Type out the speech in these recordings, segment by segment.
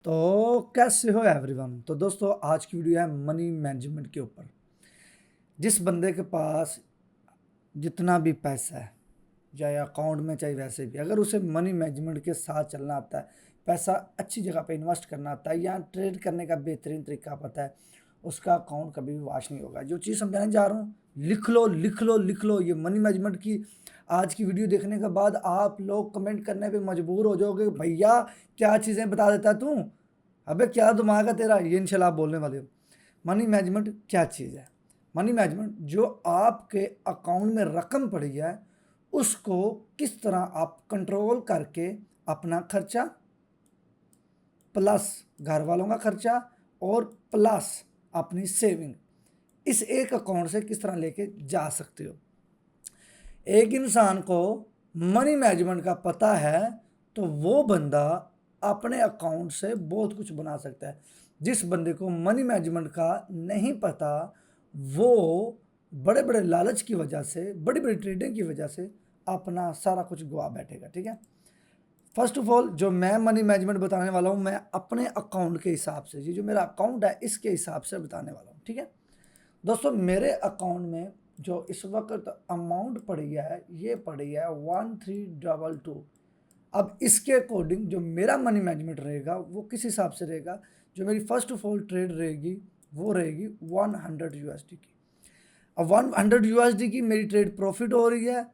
तो कैसे हो एवरीवन। तो दोस्तों आज की वीडियो है मनी मैनेजमेंट के ऊपर। जिस बंदे के पास जितना भी पैसा है, चाहे अकाउंट में चाहे वैसे भी, अगर उसे मनी मैनेजमेंट के साथ चलना आता है, पैसा अच्छी जगह पे इन्वेस्ट करना आता है या ट्रेड करने का बेहतरीन तरीका पता है, उसका अकाउंट कभी भी वाश नहीं होगा। जो चीज़ समझाने जा रहा हूँ, लिख लो लिख लो लिख लो। ये मनी मैनेजमेंट की आज की वीडियो देखने के बाद आप लोग कमेंट करने पे मजबूर हो जाओगे, भैया क्या चीज़ें बता देता तू, अबे क्या दिमाग है तेरा, ये इंशाल्लाह आप बोलने वाले हो। मनी मैनेजमेंट क्या चीज़ है? मनी मैनेजमेंट जो आपके अकाउंट में रकम पड़ी है उसको किस तरह आप कंट्रोल करके अपना खर्चा प्लस घर वालों का खर्चा और प्लस अपनी सेविंग इस एक अकाउंट से किस तरह लेके जा सकते हो। एक इंसान को मनी मैनेजमेंट का पता है तो वो बंदा अपने अकाउंट से बहुत कुछ बना सकता है। जिस बंदे को मनी मैनेजमेंट का नहीं पता वो बड़े बड़े लालच की वजह से, बड़ी बड़ी ट्रेडिंग की वजह से अपना सारा कुछ गवा बैठेगा। ठीक है, फर्स्ट ऑफ ऑल जो मैं मनी मैनेजमेंट बताने वाला हूँ, मैं अपने अकाउंट के हिसाब से, ये जो मेरा अकाउंट है इसके हिसाब से बताने वाला हूँ। ठीक है दोस्तों, मेरे अकाउंट में जो इस वक्त अमाउंट पड़ी है ये पड़ी है 1322। अब इसके अकॉर्डिंग जो मेरा मनी मैनेजमेंट रहेगा वो किस हिसाब से रहेगा, जो मेरी फर्स्ट ऑफ ऑल ट्रेड रहेगी वो रहेगी 100 यूएसडी की। अब 100 यूएसडी की मेरी ट्रेड प्रॉफिट हो रही है,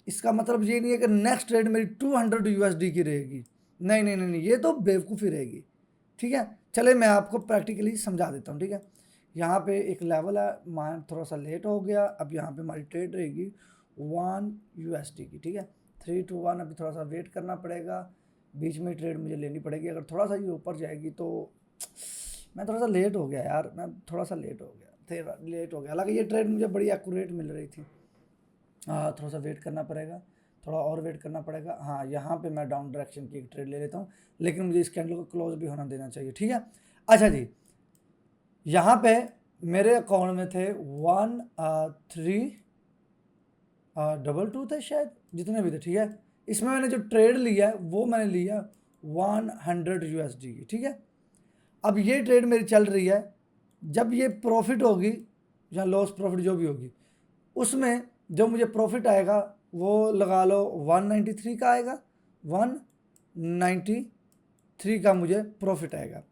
इसका मतलब ये नहीं है कि नेक्स्ट ट्रेड मेरी 200 यूएसडी की रहेगी। नहीं नहीं नहीं नहीं, ये तो बेवकूफ़ी रहेगी। ठीक है, चले मैं आपको प्रैक्टिकली समझा देता हूँ। ठीक है, यहाँ पे एक लेवल है, मैं थोड़ा सा लेट हो गया। अब यहाँ पे हमारी ट्रेड रहेगी 1 यूएसडी की। ठीक है, 3 to 1 अभी थोड़ा सा वेट करना पड़ेगा, बीच में ट्रेड मुझे लेनी पड़ेगी। अगर थोड़ा सा ये ऊपर जाएगी तो मैं थोड़ा सा लेट हो गया यार, मैं थोड़ा सा लेट हो गया, लेट हो गया। हालांकि ये ट्रेड मुझे बड़ी एक्यूरेट मिल रही थी। हाँ, थोड़ा सा वेट करना पड़ेगा, थोड़ा और वेट करना पड़ेगा। हाँ, यहाँ पे मैं डाउन डायरेक्शन की एक ट्रेड ले लेता हूँ, लेकिन मुझे इस कैंडल को क्लोज भी होना देना चाहिए। ठीक है, अच्छा जी, यहाँ पे मेरे अकाउंट में थे 1322 थे शायद, जितने भी थे। ठीक है, इसमें मैंने जो ट्रेड लिया है वो मैंने लिया 100 यूएसडी की। ठीक है, अब ये ट्रेड मेरी चल रही है, जब ये प्रॉफिट होगी या लॉस प्रॉफिट जो भी होगी उसमें जो मुझे प्रॉफिट आएगा वो लगा लो 193 का आएगा, 193 का मुझे प्रॉफिट आएगा।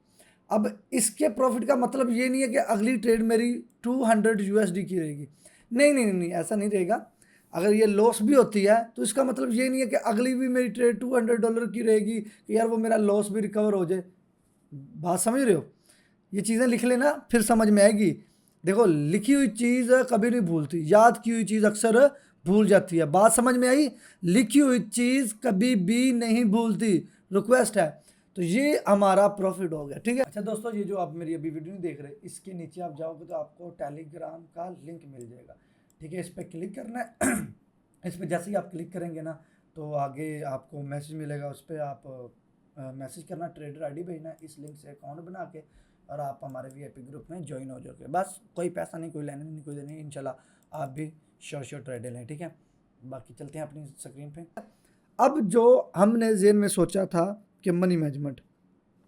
अब इसके प्रॉफिट का मतलब ये नहीं है कि अगली ट्रेड मेरी 200 यूएसडी की रहेगी। नहीं नहीं नहीं, ऐसा नहीं रहेगा। अगर ये लॉस भी होती है तो इसका मतलब ये नहीं है कि अगली भी मेरी ट्रेड $200 की रहेगी कि यार वो मेरा लॉस भी रिकवर हो जाए। बात समझ रहे हो? ये चीज़ें लिख लेना, फिर समझ में आएगी। देखो, लिखी हुई चीज़ कभी नहीं भूलती, याद की हुई चीज़ अक्सर भूल जाती है। बात समझ में आई? लिखी हुई चीज़ कभी भी नहीं भूलती, रिक्वेस्ट है। तो ये हमारा प्रॉफिट हो गया। ठीक है, अच्छा दोस्तों, ये जो आप मेरी अभी वीडियो नहीं देख रहे, इसके नीचे आप जाओगे तो आपको टेलीग्राम का लिंक मिल जाएगा। ठीक है, इस पर क्लिक करना है इस पर जैसे ही आप क्लिक करेंगे ना तो आगे आपको मैसेज मिलेगा, उस पर आप मैसेज करना, ट्रेडर आईडी भेजना, इस लिंक से अकाउंट बना के और आप हमारे वीआईपी ग्रुप में ज्वाइन हो जाओगे। बस कोई पैसा नहीं, कोई लेने नहीं, कोई देने नहीं, इंशाल्लाह आप भी श्योर ट्रेडर लें। ठीक है, बाकी चलते हैं अपनी स्क्रीन पे। अब जो हमने जेन में सोचा था कि मनी मैनेजमेंट,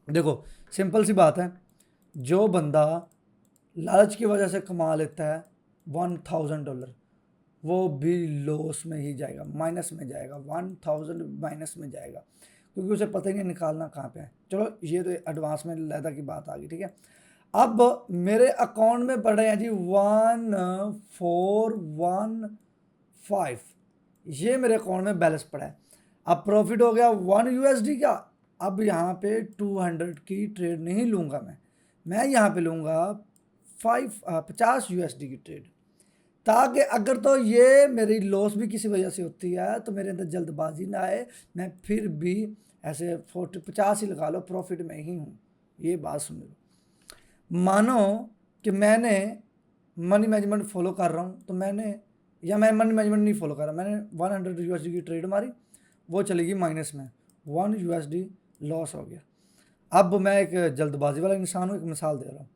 देखो सिंपल सी बात है, जो बंदा लालच की वजह से कमा लेता है $1000 वो भी लॉस में ही जाएगा, माइनस में जाएगा, 1000 माइनस में जाएगा, क्योंकि उसे पता ही नहीं निकालना कहाँ पे है। चलो ये तो एडवांस में लैदा की बात आ गई। ठीक है, अब मेरे अकाउंट में पड़े हैं जी 1415, ये मेरे अकाउंट में बैलेंस पड़ा है। अब प्रॉफिट हो गया 1 यूएसडी का। अब यहाँ पे 200 की ट्रेड नहीं लूँगा मैं यहाँ पे लूँगा 50 यूएसडी की ट्रेड, ताकि अगर तो ये मेरी लॉस भी किसी वजह से होती है तो मेरे अंदर जल्दबाजी ना आए, मैं फिर भी ऐसे 50 ही लगा लो प्रॉफिट में ही हूँ। ये बात सुन लो, मानो कि मैंने मनी मैनेजमेंट फॉलो कर रहा हूँ तो मैंने, या मैं मनी मैनेजमेंट नहीं फॉलो कर रहा, मैंने 100 यूएसडी की ट्रेड मारी, वो चलेगी माइनस में, 1 यूएसडी लॉस हो गया। अब मैं एक जल्दबाजी वाला इंसान हूँ, एक मिसाल दे रहा हूँ।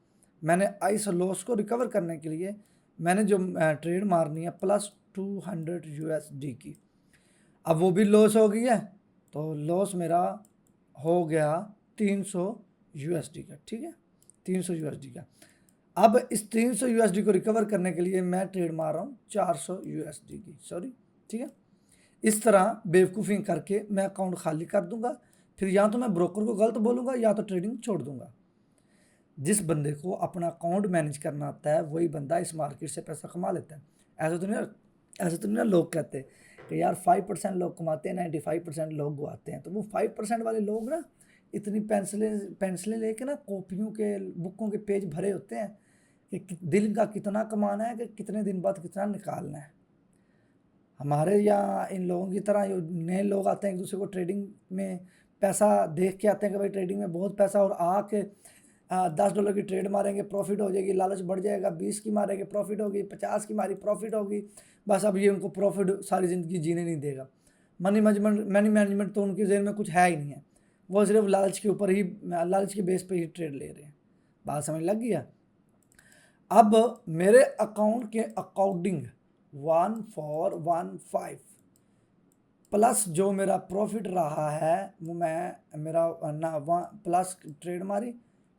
मैंने इस लॉस को रिकवर करने के लिए मैंने जो ट्रेड मारनी है +200 यूएसडी की, अब वो भी लॉस हो गई है, तो लॉस मेरा हो गया 300 यूएसडी का, ठीक है, 300 यूएसडी का। अब इस 300 यूएसडी को रिकवर करने के लिए मैं ट्रेड मार रहा हूँ 400 यूएसडी की, सॉरी, ठीक है। इस तरह बेवकूफ़ी करके मैं अकाउंट खाली कर दूंगा, फिर या तो मैं ब्रोकर को गलत बोलूँगा या तो ट्रेडिंग छोड़ दूंगा। जिस बंदे को अपना अकाउंट मैनेज करना आता है वही बंदा इस मार्केट से पैसा कमा लेता है। ऐसे तो नहीं ना लोग कहते कि यार 5% लोग कमाते हैं, 95% लोग गवाते हैं। तो वो 5% वाले लोग ना इतनी पेंसिलें लेके ना कॉपियों के, बुकों के पेज भरे होते हैं कि दिन का कितना कमाना है, कि कितने दिन बाद कितना निकालना है। हमारे यहाँ इन लोगों की तरह जो नए लोग आते हैं एक दूसरे को ट्रेडिंग में पैसा देख के आते हैं कि भाई ट्रेडिंग में बहुत पैसा, और आके $10 की ट्रेड मारेंगे प्रॉफिट हो जाएगी, लालच बढ़ जाएगा, 20 की मारेंगे प्रॉफिट होगी, 50 की मारी प्रॉफिट होगी, बस अब ये उनको प्रॉफिट सारी ज़िंदगी जीने नहीं देगा। मनी मैनेजमेंट तो उनके जहन में कुछ है ही नहीं है, वो सिर्फ लालच के ऊपर ही, लालच के बेस पे ही ट्रेड ले रहे हैं। बात समझ लग गया। अब मेरे अकाउंट के अकॉर्डिंग 1415 प्लस जो मेरा प्रॉफिट रहा है वो मेरा ना प्लस ट्रेड मारी,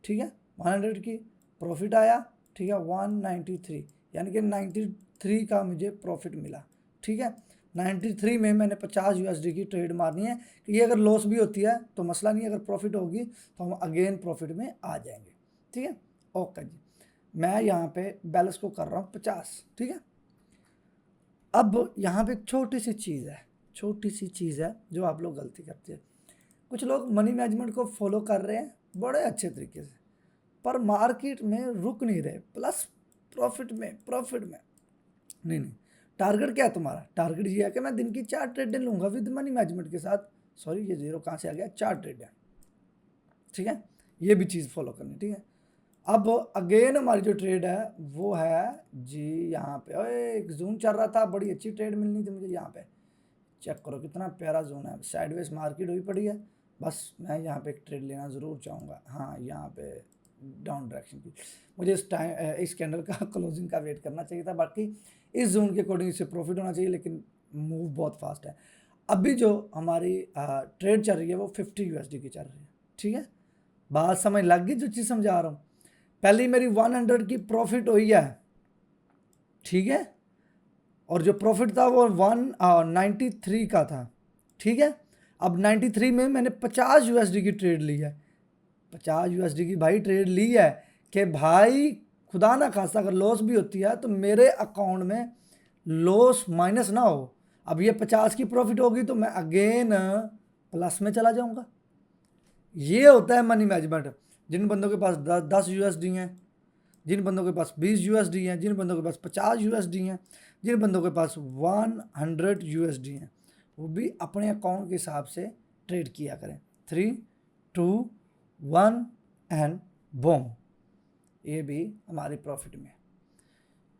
ठीक है, 100 की प्रॉफिट आया, ठीक है, 193 यानी कि 93 का मुझे प्रॉफिट मिला, ठीक है। 93 में मैंने 50 यूएसडी की ट्रेड मारनी है कि ये अगर लॉस भी होती है तो मसला नहीं, अगर प्रॉफिट होगी तो हम अगेन प्रॉफिट में आ जाएंगे, ठीक है। ओके जी, मैं यहाँ पे बैलेंस को कर रहा हूँ 50, ठीक है। अब यहाँ पे एक छोटी सी चीज़ है जो आप लोग गलती करते हैं। कुछ लोग मनी मैनेजमेंट को फॉलो कर रहे हैं बड़े अच्छे तरीके से, पर मार्केट में रुक नहीं रहे, प्लस प्रॉफिट में नहीं। टारगेट क्या है तुम्हारा? टारगेट ये है कि मैं दिन की 4 ट्रेडें लूँगा विद मनी मैनेजमेंट के साथ। सॉरी, ये जीरो कहाँ से आ गया? 4 ट्रेडें, ठीक है, ये भी चीज़ फॉलो करनी, ठीक है। अब अगेन हमारी जो ट्रेड है वो है जी यहाँ पे, एक जून चल रहा था, बड़ी अच्छी ट्रेड मिलनी थी मुझे। यहाँ पे चेक करो कितना प्यारा जोन है, साइडवेज मार्केट हुई पड़ी है। बस मैं यहाँ पे एक ट्रेड लेना ज़रूर चाहूँगा। हाँ, यहाँ पे डाउन डायरेक्शन की मुझे इस कैंडल का क्लोजिंग का वेट करना चाहिए था। बाकी इस जोन के अकॉर्डिंग इससे प्रॉफिट होना चाहिए, लेकिन मूव बहुत फास्ट है। अभी जो हमारी ट्रेड चल रही है वो 50 यूएसडी की चल रही है, ठीक है। बात समझ लग गई जो चीज़ समझा रहा हूँ? पहले मेरी 100 की प्रॉफिट हुई है, ठीक है, और जो प्रॉफिट था वो 193 का था, ठीक है। अब 93 में मैंने 50 यूएसडी की ट्रेड ली है, 50 यूएसडी की भाई ट्रेड ली है कि भाई खुदा ना खास्ता अगर लॉस भी होती है तो मेरे अकाउंट में लॉस माइनस ना हो। अब ये 50 की प्रॉफिट होगी तो मैं अगेन प्लस में चला जाऊंगा। ये होता है मनी मैनेजमेंट। जिन बंदों के पास 10 यूएसडी हैं, जिन बंदों के पास 20 यूएसडी हैं, जिन बंदों के पास 50 यूएसडी हैं, जिन बंदों के पास 100 यूएसडी हैं, वो भी अपने अकाउंट के हिसाब से ट्रेड किया करें। 3, 2, 1 एंड बूम, ये भी हमारी प्रॉफिट में।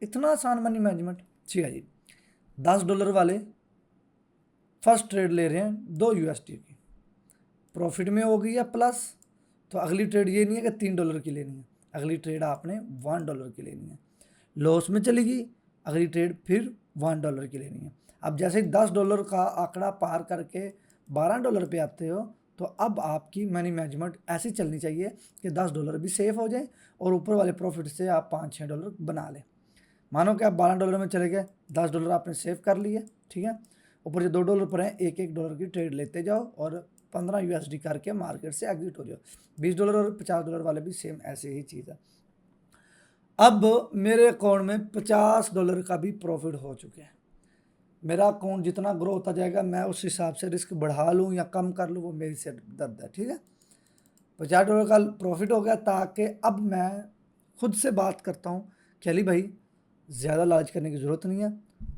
इतना आसान मनी मैनेजमेंट, ठीक है जी। $10 वाले फर्स्ट ट्रेड ले रहे हैं 2 यूएसडी की, प्रॉफिट में हो गई है प्लस, तो अगली ट्रेड ये नहीं है कि $3 की लेनी है, अगली ट्रेड आपने $1 की लेनी है। लॉस में चलेगी, अगली ट्रेड फिर $1 की लेनी है। अब जैसे ही $10 का आंकड़ा पार करके $12 पे आते हो तो अब आपकी मनी मैनेजमेंट ऐसी चलनी चाहिए कि $10 भी सेफ हो जाए और ऊपर वाले प्रॉफिट से आप $5-6 बना लें। मानो कि आप $12 में चले गए, $10 आपने सेव कर लिए, ठीक है। ऊपर जो $2 पर हैं, $1 की ट्रेड लेते जाओ और 15 यूएसडी करके मार्केट से एग्जिट हो जाओ। $20 और $50 वाले भी सेम ऐसे ही चीज़ है। अब मेरे अकाउंट में $50 का भी प्रॉफिट हो चुके हैं। मेरा अकाउंट जितना ग्रो होता जाएगा मैं उस हिसाब से रिस्क बढ़ा लूँ या कम कर लूँ वो मेरी से दर्द है, ठीक है। $50 का प्रॉफिट हो गया, ताकि अब मैं खुद से बात करता हूँ कि अली भाई ज़्यादा लालच करने की ज़रूरत नहीं है।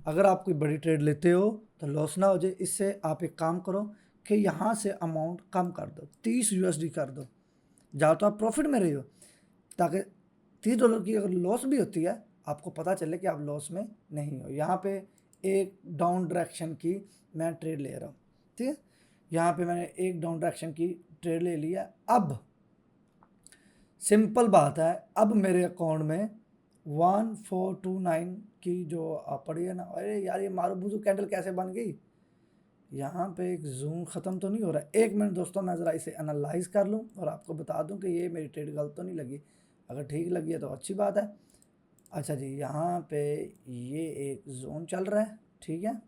अगर आप कोई बड़ी ट्रेड लेते हो तो लॉस ना हो जाए। इससे आप एक काम करो कि यहाँ से अमाउंट कम कर दो, 30 यूएसडी कर दो, जहाँ तो आप प्रॉफिट में रही हो, ताकि $30 की अगर लॉस भी होती है आपको पता चले कि आप लॉस में नहीं हो। यहाँ पे एक डाउन डायरेक्शन की मैं ट्रेड ले रहा हूँ, ठीक है। यहाँ पे मैंने एक डाउन डायरेक्शन की ट्रेड ले लिया। अब सिंपल बात है, अब मेरे अकाउंट में 1429 की जो पड़ी है ना, अरे यार ये मारूबुजू कैंडल कैसे बन गई, यहाँ पे एक जूम ख़त्म तो नहीं हो रहा है। एक मिनट दोस्तों, मैं ज़रा इसे एनालाइज कर लूँ और आपको बता दूँ कि ये मेरी ट्रेड गलत तो नहीं लगी। अगर ठीक लगी है तो अच्छी बात है। अच्छा जी, यहाँ पे ये एक जोन चल रहा है, ठीक है,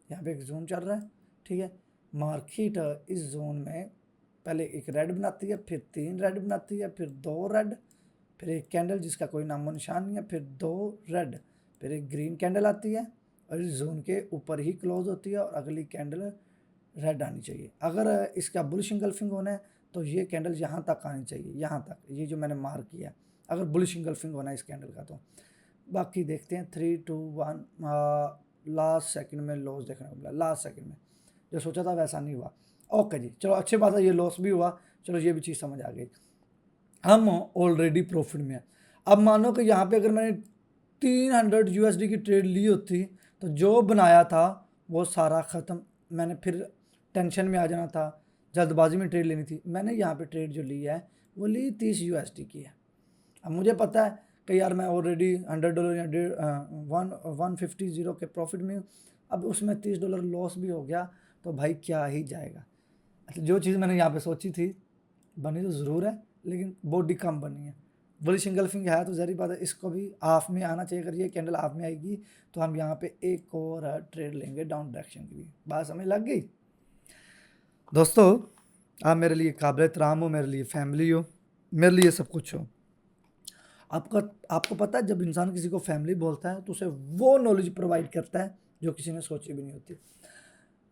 यहाँ पे एक जोन चल रहा है, ठीक है। मार्केट इस जोन में पहले एक रेड बनाती है, फिर 3 रेड बनाती है, फिर 2 रेड, फिर एक कैंडल जिसका कोई नामो निशान नहीं है, फिर 2 रेड, फिर एक ग्रीन कैंडल आती है और इस जोन के ऊपर ही क्लोज होती है और अगली कैंडल रेड आनी चाहिए। अगर इसका बुलिश इंगल्फिंग होना है तो ये कैंडल यहाँ तक आनी चाहिए, यहाँ तक, ये जो मैंने मार्क किया है, अगर बुलिश इंगल्फिंग होना है इस कैंडल का। तो बाकी देखते हैं 3 2 1, लास्ट सेकंड में लॉस देखने को मिला, लास्ट सेकंड में जो सोचा था वैसा नहीं हुआ। ओके जी, चलो अच्छी बात है, ये लॉस भी हुआ, चलो ये भी चीज़ समझ आ गई। हम ऑलरेडी प्रॉफिट में हैं। अब मानो कि यहाँ पे अगर मैंने 300 यूएसडी की ट्रेड ली होती तो जो बनाया था वो सारा ख़त्म, मैंने फिर टेंशन में आ जाना था, जल्दबाजी में ट्रेड लेनी थी। मैंने यहाँ पे ट्रेड जो ली है वो ली 30 यूएसडी की है। अब मुझे पता है कि यार मैं ऑलरेडी $100 या 150 के प्रॉफिट में हूँ, अब उसमें $30 लॉस भी हो गया तो भाई क्या ही जाएगा। अच्छा, जो चीज़ मैंने यहाँ पे सोची थी बनी तो ज़रूर है, लेकिन बॉडी कम बनी है। बुलिश इंगल्फिंग है तो ज़रूरी बात है इसको भी हाफ में आना चाहिए। अगर ये कैंडल हाफ में आएगी तो हम यहाँ पे एक और ट्रेड लेंगे डाउन डायरेक्शन के लिए। बात समझ लग गई दोस्तों? आप मेरे लिए काबिल एहतराम हो, मेरे लिए फैमिली हो, मेरे लिए सब कुछ हो। आपको पता है जब इंसान किसी को फैमिली बोलता है तो उसे वो नॉलेज प्रोवाइड करता है जो किसी ने सोची भी नहीं होती।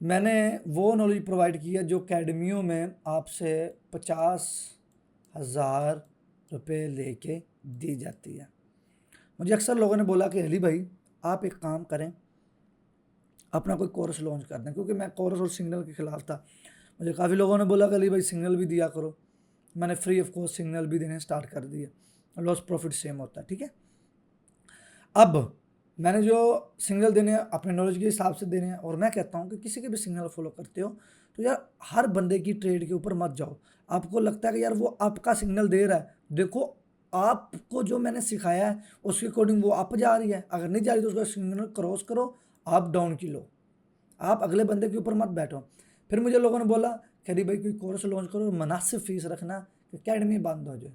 मैंने वो नॉलेज प्रोवाइड की है जो अकेडमियों में आपसे 50,000 रुपये लेके दी जाती है। मुझे अक्सर लोगों ने बोला कि अली भाई आप एक काम करें, अपना कोई कोर्स लॉन्च कर दें, क्योंकि मैं कोर्स और सिग्नल के ख़िलाफ़ था। मुझे काफ़ी लोगों ने बोला कि अली भाई सिग्नल भी दिया करो। मैंने फ्री ऑफ कॉस्ट सिग्नल भी देने स्टार्ट कर दिए, लॉस प्रॉफिट सेम होता है, ठीक है। अब मैंने जो सिग्नल देने हैं अपने नॉलेज के हिसाब से देने हैं, और मैं कहता हूँ कि किसी के भी सिग्नल फॉलो करते हो तो यार हर बंदे की ट्रेड के ऊपर मत जाओ। आपको लगता है कि यार वो आपका सिग्नल दे रहा है, देखो आपको जो मैंने सिखाया है उसके अकॉर्डिंग वो अप जा रही है, अगर नहीं जा रही तो उसका सिग्नल क्रॉस करो, आप डाउन की लो, आप अगले बंदे के ऊपर मत बैठो। फिर मुझे लोगों ने बोला कि अरे भाई कोई कोर्स लॉन्च करो, मुनासिब फीस रखना कि अकेडमी बंद हो जाए।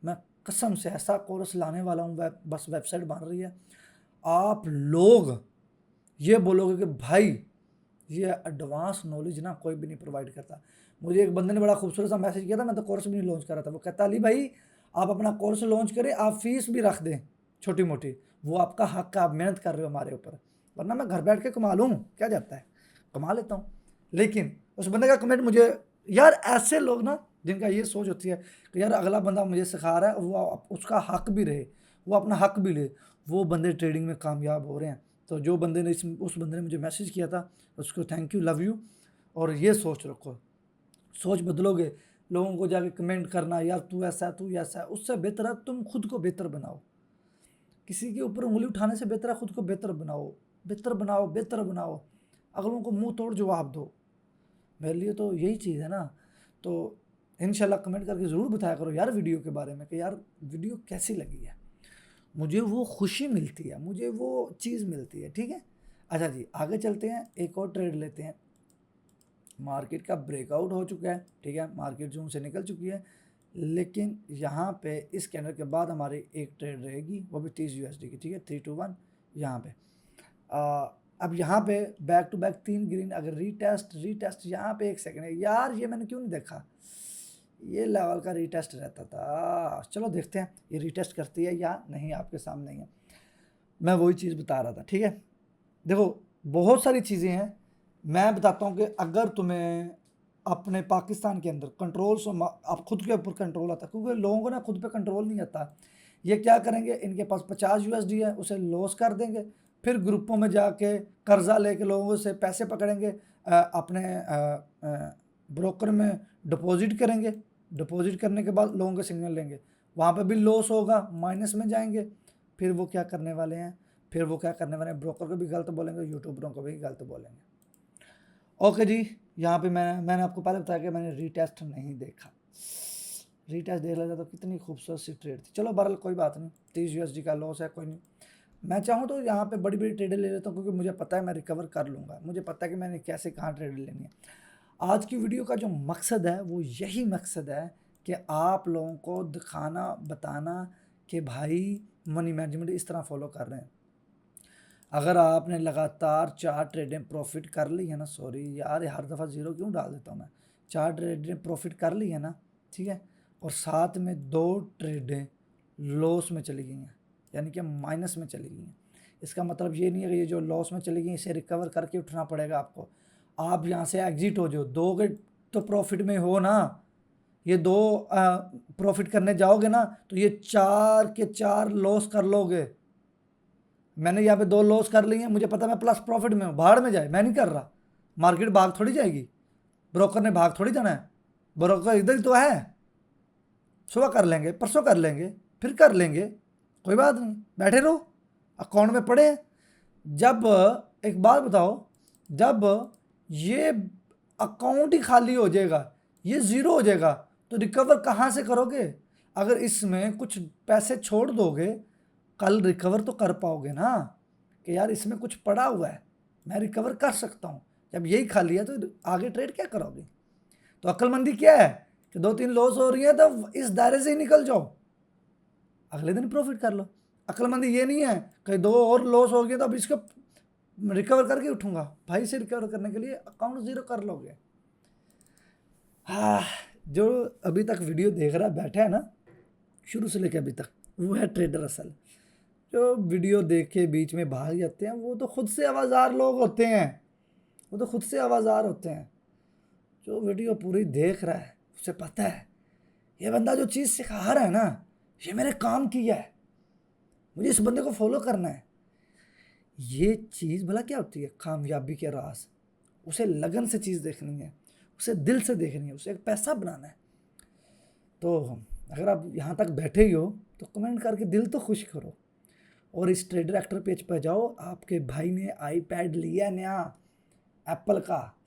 मैं कसम से ऐसा कोर्स लाने वाला हूँ, बस वेबसाइट बन रही है, आप लोग ये बोलोगे कि भाई ये एडवांस नॉलेज ना कोई भी नहीं प्रोवाइड करता। मुझे एक बंदे ने बड़ा खूबसूरत सा मैसेज किया था, मैं तो कोर्स भी नहीं लॉन्च कर रहा था। वो कहता अली भाई आप अपना कोर्स लॉन्च करें, आप फीस भी रख दें छोटी मोटी, वो आपका हक है, आप मेहनत कर रहे हो हमारे ऊपर, वरना मैं घर बैठ के कमा लूँ, क्या जाता है, कमा लेता हूँ। लेकिन उस बंदे का कमेंट मुझे, यार ऐसे लोग ना जिनका ये सोच होती है कि यार अगला बंदा मुझे सिखा रहा है, वो उसका हक भी रहे, वो अपना हक भी ले, वो बंदे ट्रेडिंग में कामयाब हो रहे हैं। तो जो बंदे ने उस बंदे ने मुझे मैसेज किया था उसको थैंक यू, लव यू। और ये सोच रखो, सोच बदलोगे, लोगों को जाके कमेंट करना यार तू ऐसा है तू ऐसा है, उससे बेहतर है तुम खुद को बेहतर बनाओ। किसी के ऊपर उंगली उठाने से बेहतर है खुद को बेहतर बनाओ, बेहतर बनाओ, बेहतर बनाओ, अगलों को मुंह तोड़ जवाब दो। मेरे लिए तो यही चीज़ है ना। तो इंशाल्लाह कमेंट करके ज़रूर बताया करो यार वीडियो के बारे में कि यार वीडियो कैसी लगी है, मुझे वो खुशी मिलती है, मुझे वो चीज़ मिलती है, ठीक है। अच्छा जी, आगे चलते हैं, एक और ट्रेड लेते हैं। मार्केट का ब्रेकआउट हो चुका है, ठीक है, मार्केट जोन से निकल चुकी है, लेकिन यहाँ पे इस कैंडल के बाद हमारी एक ट्रेड रहेगी, वो भी 30 यूएसडी की, ठीक है, 3 2 1 यहाँ पे। अब यहाँ पे बैक टू बैक 3 ग्रीन, अगर रीटेस्ट यहाँ पे, एक सेकेंड है यार, ये मैंने क्यों नहीं देखा, ये लेवल का रीटेस्ट रहता था। चलो देखते हैं ये रीटेस्ट करती है या नहीं, आपके सामने ही है, मैं वही चीज़ बता रहा था, ठीक है। देखो बहुत सारी चीज़ें हैं, मैं बताता हूँ कि अगर तुम्हें अपने पाकिस्तान के अंदर कंट्रोल से आप खुद के ऊपर कंट्रोल आता, क्योंकि लोगों को ना खुद पे कंट्रोल नहीं आता। ये क्या करेंगे, इनके पास 50 यूएसडी है, उसे लॉस कर देंगे, फिर ग्रुपों में जाके कर्जा लेके लोगों से पैसे पकड़ेंगे, अपने ब्रोकर में डिपॉजिट करेंगे, डिपॉजिट करने के बाद लोगों के सिग्नल लेंगे, वहाँ पे भी लॉस होगा, माइनस में जाएंगे। फिर वो क्या करने वाले हैं, फिर वो क्या करने वाले हैं, ब्रोकर को भी गलत बोलेंगे, यूट्यूबरों को भी गलत बोलेंगे। ओके जी, यहाँ पे मैंने आपको पहले बताया कि मैंने रीटेस्ट नहीं देखा, रीटेस्ट देख लेता तो कितनी खूबसूरत सी ट्रेड थी। चलो बहरहाल कोई बात नहीं, 30 यूएसडी का लॉस है, कोई नहीं, मैं चाहूँ तो यहाँ पे बड़ी बड़ी ट्रेडें ले लेता हूँ, क्योंकि मुझे पता है मैं रिकवर कर लूँगा, मुझे पता है कि मैंने कैसे कहाँ ट्रेड लेनी है। आज की वीडियो का जो मकसद है वो यही मकसद है कि आप लोगों को दिखाना, बताना कि भाई मनी मैनेजमेंट इस तरह फॉलो कर रहे हैं। अगर आपने लगातार 4 ट्रेडें प्रॉफिट कर ली है ना, सॉरी यार हर दफ़ा ज़ीरो क्यों डाल देता हूँ मैं, 4 ट्रेडें प्रॉफिट कर ली है ना, ठीक है, और साथ में 2 ट्रेडें लॉस में चली गई हैं, यानी कि माइनस में चली गई हैं। इसका मतलब ये नहीं है कि ये जो लॉस में चली गई इसे रिकवर करके उठना पड़ेगा आपको। आप यहाँ से एग्जिट हो जाओ, 2 के तो प्रॉफिट में हो ना, ये 2 प्रॉफिट करने जाओगे ना तो ये 4 के 4 लॉस कर लोगे। मैंने यहाँ पे 2 लॉस कर ली हैं, मुझे पता मैं प्लस प्रॉफिट में हूँ, भाड़ में जाए, मैं नहीं कर रहा। मार्केट भाग थोड़ी जाएगी, ब्रोकर ने भाग थोड़ी जाना है, ब्रोकर इधर ही तो है। सुबह कर लेंगे, परसों कर लेंगे, फिर कर लेंगे, कोई बात नहीं, बैठे रहो, अकाउंट में पड़े हैं। जब एक बात बताओ, जब ये अकाउंट ही खाली हो जाएगा, ये ज़ीरो हो जाएगा, तो रिकवर कहाँ से करोगे? अगर इसमें कुछ पैसे छोड़ दोगे, कल रिकवर तो कर पाओगे ना, कि यार इसमें कुछ पड़ा हुआ है, मैं रिकवर कर सकता हूँ। जब यही खाली है तो आगे ट्रेड क्या करोगे? तो अक्लमंदी क्या है कि 2-3 लॉस हो रही है तो इस दायरे से ही निकल जाओ, अगले दिन प्रॉफिट कर लो। अक्लमंदी ये नहीं है कि 2 और लॉस हो गया तो अब इसको रिकवर करके उठूंगा। भाई से रिकवर करने के लिए अकाउंट ज़ीरो कर लोगे। हाँ, जो अभी तक वीडियो देख रहा बैठा है ना, शुरू से लेकर अभी तक, वो है ट्रेडर असल। जो वीडियो देख के बीच में भाग जाते हैं वो तो खुद से आवाज़ार लोग होते हैं, वो तो खुद से आवाज़ार होते हैं। जो वीडियो पूरी देख रहा है उसे पता है ये बंदा जो चीज़ सिखा रहा है ना, ये मैंने काम किया है, मुझे इस बंदे को फॉलो करना है। ये चीज़ भला क्या होती है? कामयाबी के राज। उसे लगन से चीज़ देखनी है, उसे दिल से देखनी है, उसे एक पैसा बनाना है। तो अगर आप यहाँ तक बैठे ही हो तो कमेंट करके दिल तो खुश करो, और इस ट्रेडर एक्टर पेज पर जाओ। आपके भाई ने आईपैड लिया नया एप्पल का,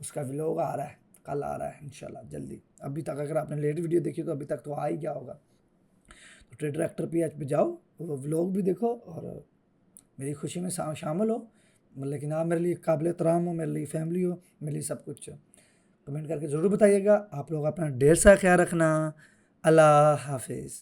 उसका व्लॉग आ रहा है, कल आ रहा है इंशाल्लाह जल्दी। अभी तक अगर आपने लेट वीडियो देखी तो अभी तक तो आ ही गया होगा। तो ट्रेडर एक्टर पेज पे जाओ, वो व्लॉग भी देखो और मेरी खुशी में शामिल हो। लेकिन आप मेरे लिए काबिल एहतराम हो, मेरे लिए फैमिली हो, मेरे लिए सब कुछ हो। कमेंट करके ज़रूर बताइएगा। आप लोग अपना ढेर सारा ख्याल रखना। अल्लाह हाफिज़।